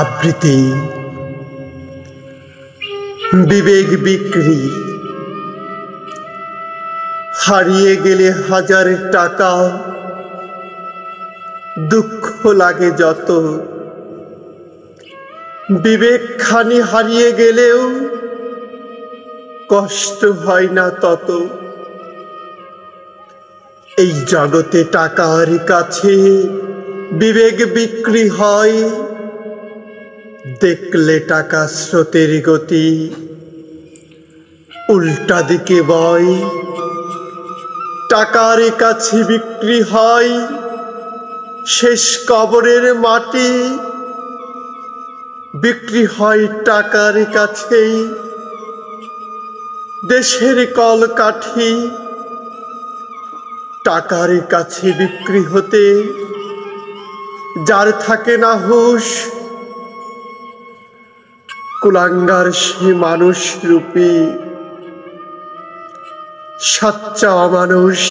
আবৃত্তি বিবেক বিক্রি। হারিয়ে গেলে হাজার টাকা, দুঃখ লাগে যত। বিবেক খানি হারিয়ে গেলেও কষ্ট হয় না তত। এই জগতে টাকার কাছে বিবেক বিক্রি হয়। দেখলে টাকা স্রোতের গতি উল্টা দিকে বয়। টাকার কাছে বিক্রি হয় শেষ কবরের মাটি। বিক্রি হয় টাকার কাছেই দেশের কলকাঠি। টাকার কাছে বিক্রি হতে যার থাকে না হুঁশ, কুলাঙ্গার সে মানুষ রূপী সাচ্চা অমানুষ।